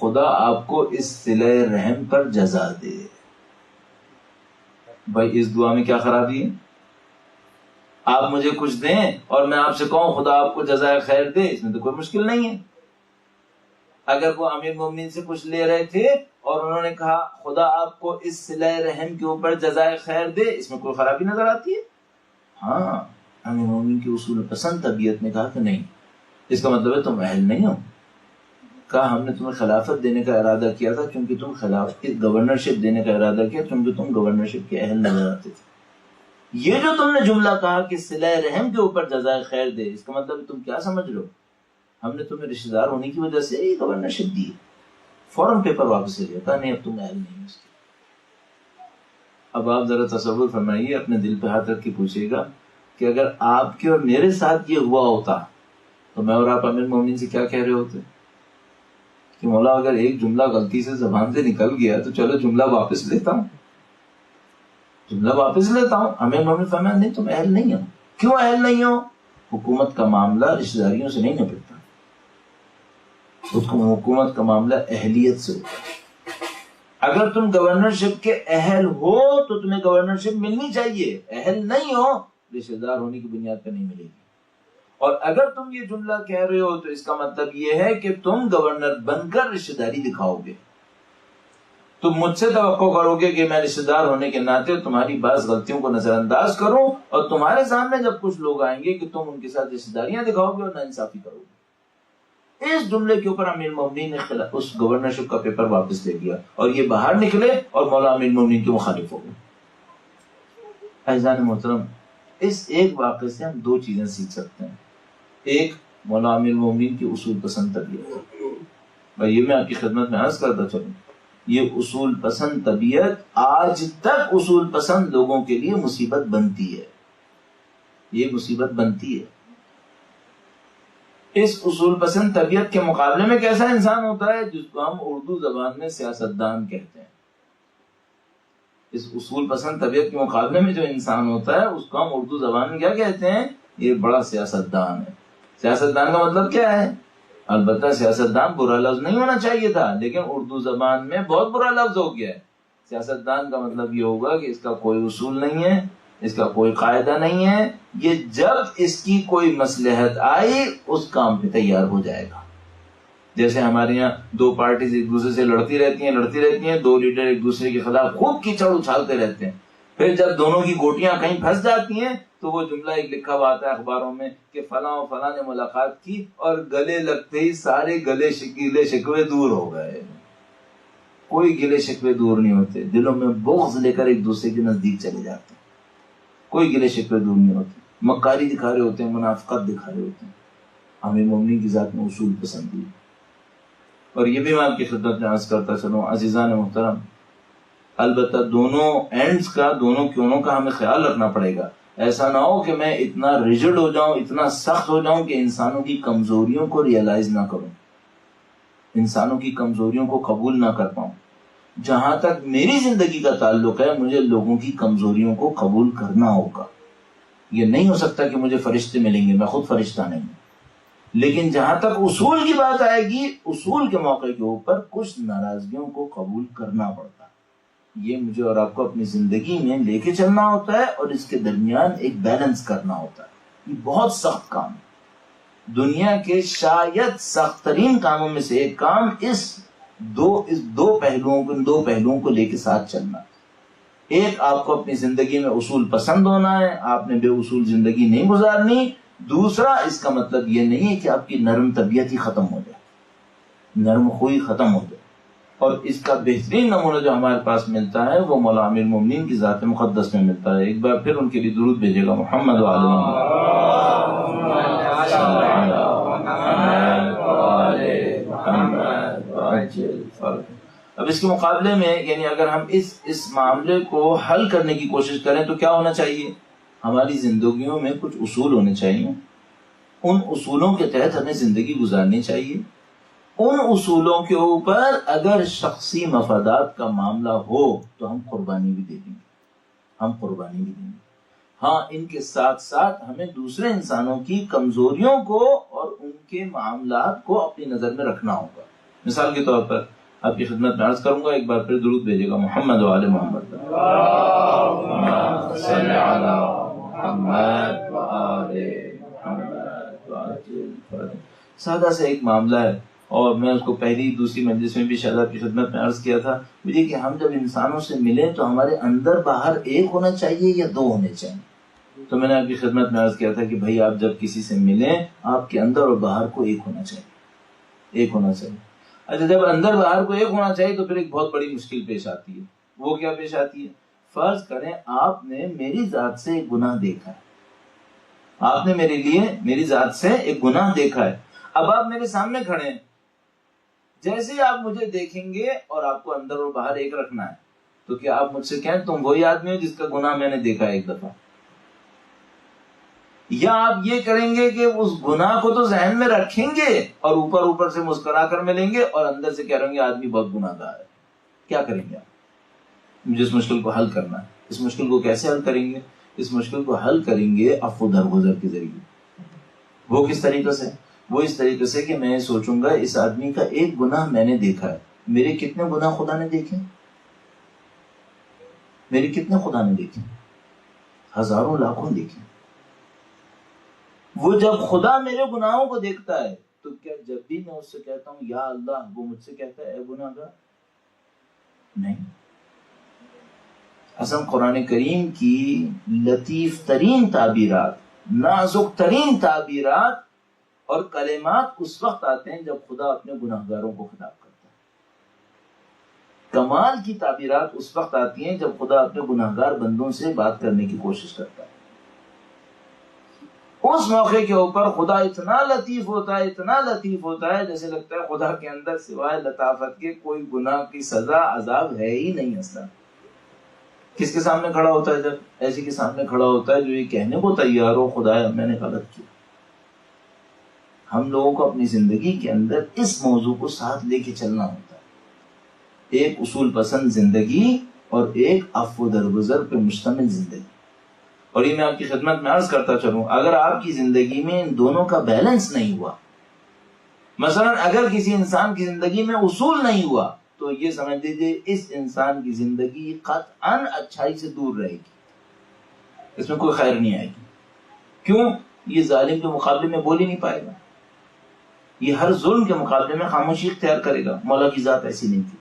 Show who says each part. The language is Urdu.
Speaker 1: خدا آپ کو اس صلہ رحم پر جزا دے. بھائی اس دعا میں کیا خرابی ہے؟ آپ مجھے کچھ دیں اور میں آپ سے کہوں خدا آپ کو جزائے خیر دے، اس میں تو کوئی مشکل نہیں ہے. اگر وہ امیر مومنین سے کچھ لے رہے تھے اور انہوں نے کہا خدا آپ کو اس صلہ رحم کے اوپر جزائے خیر دے، اس میں کوئی خرابی نظر آتی ہے؟ ہاں، امیر مومنین کی اصول پسند طبیعت نے کہا کہ نہیں، اس کا مطلب ہے تم اہل نہیں ہو. کہا ہم نے تمہیں خلافت دینے کا ارادہ کیا تھا کیونکہ تم خلافت کی گورنرشپ دینے کا ارادہ کیا کیونکہ تم گورنرشپ کے اہل نظر آتے تھے. یہ جو تم نے جملہ کہا کہ صلہ رحم کے اوپر جزائے خیر دے، اس کا مطلب تم کیا سمجھ رہے ہو؟ ہم نے تمہیں رشتہ دار ہونے کی وجہ سے یہ گورنرشپ دی، فوراً پیپر واپس لے لیا، کہا نہیں اب تم اہل نہیں ہو اس کے. اب آپ ذرا تصور فرمائیے، اپنے دل پہ ہاتھ رکھ کے پوچھیے گا کہ اگر آپ کے اور میرے ساتھ یہ ہوا ہوتا تو میں اور آپ امیر مومنین سے کیا کہہ رہے ہوتے کہ مولا اگر ایک جملہ غلطی سے زبان سے نکل گیا تو چلو جملہ واپس لیتا ہوں، جملہ واپس لیتا ہوں. امیر مومنین فرمایا نہیں تم اہل نہیں ہو. کیوں اہل نہیں ہو؟ حکومت کا معاملہ رشتہ داریوں سے نہیں نپٹتا، حکومت کا معاملہ اہلیت سے ہوتا ہے. اگر تم گورنرشپ کے اہل ہو تو تمہیں گورنرشپ ملنی چاہیے، اہل نہیں ہو رشتہ دار ہونے کی بنیاد پہ نہیں ملے گی. اور اگر تم یہ جملہ کہہ رہے ہو تو اس کا مطلب یہ ہے کہ تم گورنر بن کر رشتہ داری دکھاؤ گے. تم مجھ سے توقع کرو گے کہ میں رشتہ دار ہونے کے ناطے تمہاری بعض غلطیوں کو نظر انداز کروں اور تمہارے سامنے جب کچھ لوگ آئیں گے کہ تم ان کے ساتھ رشتہ داریاں دکھاؤ گے اور ناانصافی کرو گے. اس جملے کے اوپر امیر مومنین نے اس گورنرشپ کا پیپر واپس لے لیا اور یہ باہر نکلے اور مولا امیر مومنین کے مخالف ہو گئے. عزیزان محترم، اس ایک واقعے سے ہم دو چیزیں سیکھ سکتے ہیں. ایک، مولا امیر مومنین کی اصول پسند طبیعت. اور یہ میں آپ کی خدمت میں عرض کرتا چلوں، یہ اصول پسند طبیعت آج تک اصول پسند لوگوں کے لیے مصیبت بنتی ہے. یہ مصیبت بنتی ہے. اس اصول پسند طبیعت کے مقابلے میں کیسا انسان ہوتا ہے جس کو ہم اردو زبان میں سیاستدان کہتے ہیں. اس اصول پسند طبیعت کے مقابلے میں جو انسان ہوتا ہے اس کو ہم اردو زبان میں کیا کہتے ہیں؟ یہ بڑا سیاستدان ہے. سیاستدان کا مطلب کیا ہے؟ البتہ سیاستدان برا لفظ نہیں ہونا چاہیے تھا، لیکن اردو زبان میں بہت برا لفظ ہو گیا ہے. سیاستدان کا مطلب یہ ہوگا کہ اس کا کوئی اصول نہیں ہے، اس کا کوئی قاعدہ نہیں ہے، یہ جب اس کی کوئی مصلحت آئی اس کام پہ تیار ہو جائے گا. جیسے ہمارے یہاں دو پارٹیز ایک دوسرے سے لڑتی رہتی ہیں، دو لیڈر ایک دوسرے کے خلاف خوب کیچڑ اچھالتے رہتے ہیں. پھر جب دونوں کی گوٹیاں کہیں پھنس جاتی ہیں تو وہ جملہ ایک لکھا ہوا آتا ہے اخباروں میں کہ فلاں و فلاں نے ملاقات کی اور گلے لگتے ہی سارے گلے شکوے دور ہو گئے. کوئی گلے شکوے دور نہیں ہوتے، دلوں میں بغض لے کر ایک دوسرے کے نزدیک چلے جاتے ہیں. کوئی گلے شکوے دور نہیں ہوتے، مکاری دکھا رہے ہوتے ہیں، منافقت دکھا رہے ہوتے ہیں. ہمیں مومنین کی ذات میں اصول پسند ہے. اور یہ بھی میں آپ کی خدمت میں عرض کرتا چلوں عزیزان محترم، البتہ دونوں اینڈز کا، دونوں کونوں کا ہمیں خیال رکھنا پڑے گا. ایسا نہ ہو کہ میں اتنا ریجڈ ہو جاؤں، اتنا سخت ہو جاؤں کہ انسانوں کی کمزوریوں کو ریئلائز نہ کروں، انسانوں کی کمزوریوں کو قبول نہ کر پاؤں. جہاں تک میری زندگی کا تعلق ہے مجھے لوگوں کی کمزوریوں کو قبول کرنا ہوگا. یہ نہیں ہو سکتا کہ مجھے فرشتے ملیں گے، میں خود فرشتہ نہیں ہوں. لیکن جہاں تک اصول کی بات آئے گی، اصول کے موقع کے اوپر کچھ ناراضگیوں کو قبول کرنا پڑتا ہے. یہ مجھے اور آپ کو اپنی زندگی میں لے کے چلنا ہوتا ہے اور اس کے درمیان ایک بیلنس کرنا ہوتا ہے. یہ بہت سخت کام ہے. دنیا کے شاید سخت ترین کاموں میں سے ایک کام اس دو پہلوؤں کو لے کے ساتھ چلنا. ایک، آپ کو اپنی زندگی میں اصول پسند ہونا ہے، آپ نے بے اصول زندگی نہیں گزارنی. دوسرا، اس کا مطلب یہ نہیں ہے کہ آپ کی نرم طبیعت ہی ختم ہو جائے، نرم خوئی ختم ہو جائے. اور اس کا بہترین نمونہ جو ہمارے پاس ملتا ہے وہ مولا امیر مومنین کی ذات مقدس میں ملتا ہے. ایک بار پھر ان کے لیے درود بھیجے گا محمد اب اس کے مقابلے میں یعنی اگر ہم اس معاملے کو حل کرنے کی کوشش کریں تو کیا ہونا چاہیے؟ ہماری زندگیوں میں کچھ اصول ہونے چاہیے، ان اصولوں کے تحت ہمیں زندگی گزارنی چاہیے. ان اصولوں کے اوپر اگر شخصی مفادات کا معاملہ ہو تو ہم قربانی بھی دے دیں گے، ہاں ان کے ساتھ ساتھ ہمیں دوسرے انسانوں کی کمزوریوں کو اور ان کے معاملات کو اپنی نظر میں رکھنا ہوگا. مثال کے طور پر آپ کی خدمت میں عرض کروں گا، ایک بار پھر درود بھیجے گا محمد و آل محمد، صلی علی محمد و آل محمد۔ سادہ سے ایک معاملہ ہے، اور میں اس کو پہلی دوسری مجلس میں بھی شاید آپ کی خدمت میں عرض کیا تھا مجھے کہ ہم جب انسانوں سے ملیں تو ہمارے اندر باہر ایک ہونا چاہیے یا دو ہونے چاہیے؟ تو میں نے آپ کی خدمت میں عرض کیا تھا کہ بھائی آپ جب کسی سے ملیں آپ کے اندر اور باہر کو ایک ہونا چاہیے، ایک ہونا چاہیے۔ اچھا، جب اندر باہر کو ایک ہونا چاہیے تو پھر ایک بہت بڑی مشکل پیش آتی ہے۔ وہ کیا پیش آتی ہے؟ فرض کریں آپ نے میری ذات سے ایک گناہ دیکھا ہے، آپ نے میرے لیے میری ذات سے ایک گناہ دیکھا ہے، اب آپ میرے سامنے کھڑے ہیں، جیسے ہی آپ مجھے دیکھیں گے اور آپ کو اندر اور باہر ایک رکھنا ہے تو کیا آپ مجھ سے کہیں تم وہی آدمی ہو جس کا گناہ میں نے دیکھا ایک دفعہ؟ یا آپ یہ کریں گے کہ اس گناہ کو تو ذہن میں رکھیں گے اور اوپر اوپر سے مسکرا کر ملیں گے اور اندر سے کہہ رہیں گے آدمی بہت گناہ گار ہے؟ کیا کریں گے آپ؟ مجھے اس مشکل کو حل کرنا ہے۔ اس مشکل کو کیسے حل کریں گے؟ اس مشکل کو حل کریں گے عفو درگزر کے ذریعے۔ وہ کس طریقے سے؟ وہ اس طریقے سے کہ میں سوچوں گا اس آدمی کا ایک گناہ میں نے دیکھا ہے، میرے کتنے گناہ خدا نے دیکھے؟ میرے کتنے خدا نے دیکھے؟ ہزاروں لاکھوں دیکھے۔ وہ جب خدا میرے گناہوں کو دیکھتا ہے تو کیا جب بھی میں اس سے کہتا ہوں یا اللہ، وہ مجھ سے کہتا ہے اے گناہ گار؟ نہیں۔ اصل قرآن کریم کی لطیف ترین تعبیرات، نازک ترین تعبیرات اور کلمات اس وقت آتے ہیں جب خدا اپنے گناہ گاروں کو خطاب کرتا ہے۔ کمال کی تعبیرات اس وقت آتی ہیں جب خدا اپنے گناہ گار بندوں سے بات کرنے کی کوشش کرتا ہے۔ اس موقع کے اوپر خدا اتنا لطیف ہوتا ہے، اتنا لطیف ہوتا ہے، جیسے لگتا ہے خدا کے اندر سوائے لطافت کے کوئی گناہ کی سزا عذاب ہے ہی نہیں اصلا۔ کس کے سامنے کھڑا ہوتا ہے؟ جب ایسے کے سامنے کھڑا ہوتا ہے جو یہ کہنے کو تیار ہو خدایا میں نے غلط کیا۔ ہم لوگوں کو اپنی زندگی کے اندر اس موضوع کو ساتھ لے کے چلنا ہوتا ہے، ایک اصول پسند زندگی اور ایک عفو درگزر پہ مشتمل زندگی۔ اور یہ میں آپ کی خدمت میں عرض کرتا چلوں، اگر آپ کی زندگی میں ان دونوں کا بیلنس نہیں ہوا، مثلا اگر کسی انسان کی زندگی میں اصول نہیں ہوا تو یہ سمجھ لیجیے اس انسان کی زندگی قطعاً اچھائی سے دور رہے گی، اس میں کوئی خیر نہیں آئے گی۔ کیوں؟ یہ ظالم کے مقابلے میں بول ہی نہیں پائے گا، یہ ہر ظلم کے مقابلے میں خاموشی اختیار کرے گا۔ مولا کی ذات ایسی نہیں تھی۔